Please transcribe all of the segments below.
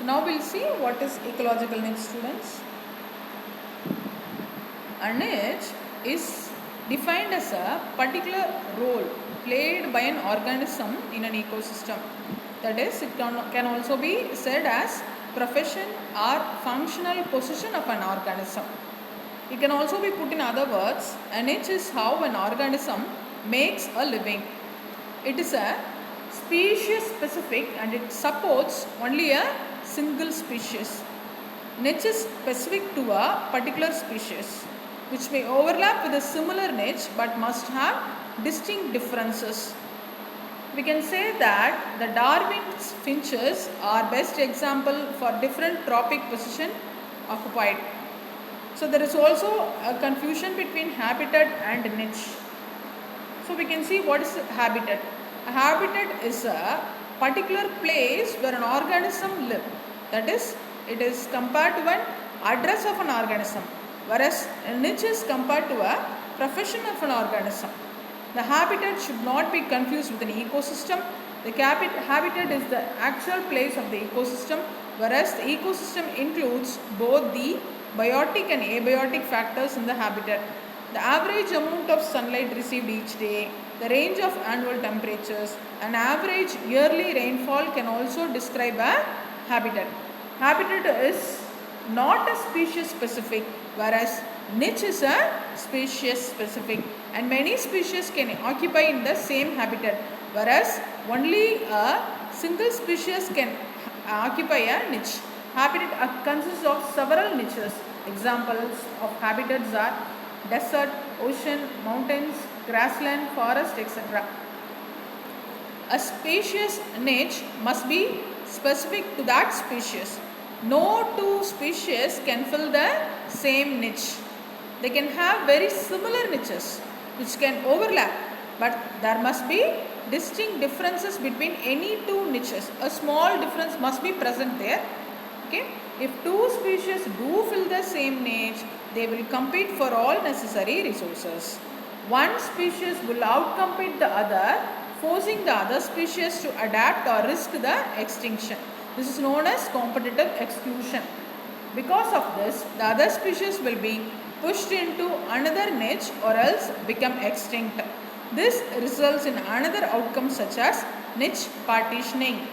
So now we'll see what is ecological niche, students. A niche is defined as a particular role played by an organism in an ecosystem. That is, it can also be said as profession or functional position of an organism. It can also be put in other words, a niche is how an organism makes a living. It is a species specific and it supports only a single species. Niche is specific to a particular species which may overlap with a similar niche but must have distinct differences. We can say that the Darwin's finches are best example for different tropic position occupied. So there is also a confusion between habitat and niche. So we can see what is habitat. A habitat is a particular place where an organism lives. That is, it is compared to an address of an organism, whereas a niche is compared to a profession of an organism. The habitat should not be confused with an ecosystem. The habitat is the actual place of the ecosystem, whereas the ecosystem includes both the biotic and abiotic factors in the habitat. The average amount of sunlight received each day, the range of annual temperatures, and average yearly rainfall can also describe a habitat. Habitat is not a species specific, whereas niche is a species specific, and many species can occupy in the same habitat, whereas only a single species can occupy a niche. Habitat consists of several niches. Examples of habitats are desert, ocean, mountains, grassland, forest, etc. A species niche must be specific to that species. No two species can fill the same niche. They can have very similar niches which can overlap, but there must be distinct differences between any two niches. A small difference must be present there. Okay? If two species do fill the same niche, they will compete for all necessary resources. One species will outcompete the other, forcing the other species to adapt or risk the extinction. This is known as competitive exclusion. Because of this, the other species will be pushed into another niche or else become extinct. This results in another outcome such as niche partitioning.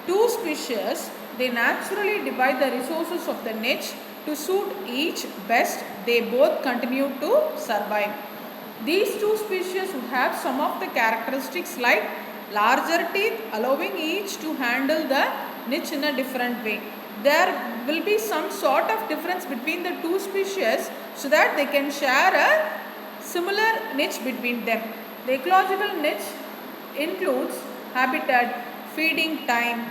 Two species, they naturally divide the resources of the niche to suit each best. They both continue to survive. These two species would have some of the characteristics like larger teeth, allowing each to handle the niche in a different way. There will be some sort of difference between the two species so that they can share a similar niche between them. The ecological niche includes habitat, feeding time,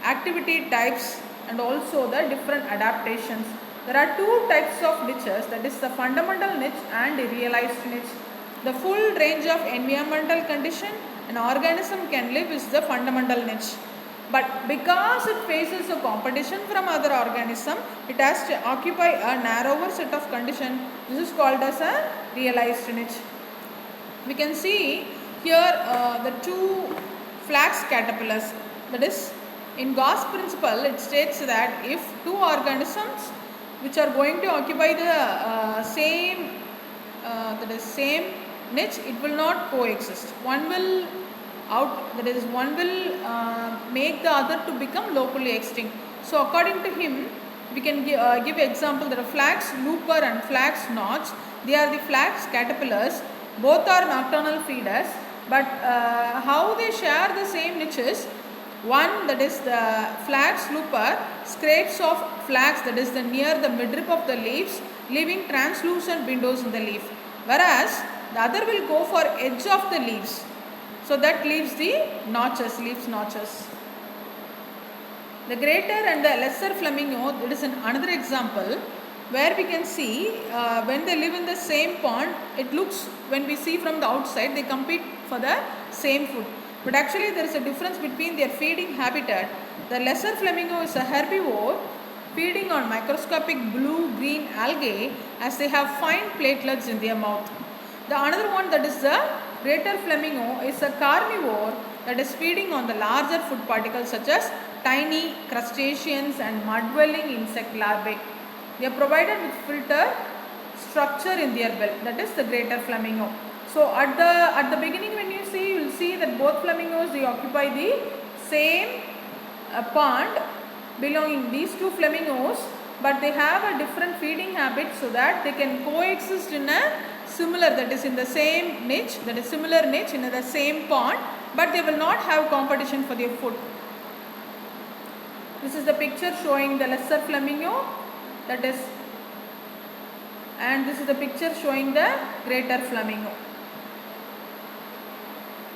activity types, and also the different adaptations. There are two types of niches, that is the fundamental niche and realized niche. The full range of environmental condition an organism can live is the fundamental niche. But because it faces a competition from other organisms, it has to occupy a narrower set of conditions. This is called as a realized niche. We can see here the two flax caterpillars. That is, in Gauss principle, it states that if two organisms which are going to occupy the same niche, it will not coexist. One will make the other to become locally extinct. So according to him, we can give example that a flax looper and flax notch, they are the flax caterpillars. Both are nocturnal feeders, but how they share the same niches. One, that is the flax looper, scrapes off flax that is near the midrib of the leaves, leaving translucent windows in the leaf, whereas the other will go for edge of the leaves. So that leaves the notches, leaves notches. The greater and the lesser flamingo, it is another example where we can see when they live in the same pond, it looks, when we see from the outside, they compete for the same food. But actually there is a difference between their feeding habitat. The lesser flamingo is a herbivore feeding on microscopic blue-green algae as they have fine platelets in their mouth. The another one, that is the greater flamingo, is a carnivore that is feeding on the larger food particles such as tiny crustaceans and mud-dwelling insect larvae. They are provided with filter structure in their bill, that is the greater flamingo. So at the beginning when you see, you will see that both flamingos, they occupy the same pond belonging these two flamingos, but they have a different feeding habit so that they can coexist in a similar, that is in the same niche, that is similar niche in the same pond, but they will not have competition for their food. This is the picture showing the lesser flamingo, that is, and this is the picture showing the greater flamingo.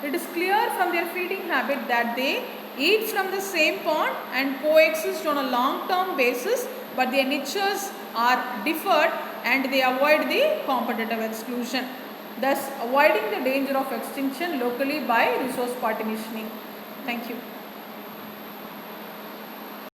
It is clear from their feeding habit that they eat from the same pond and coexist on a long-term basis, but their niches are differed and they avoid the competitive exclusion, thus avoiding the danger of extinction locally by resource partitioning. Thank you.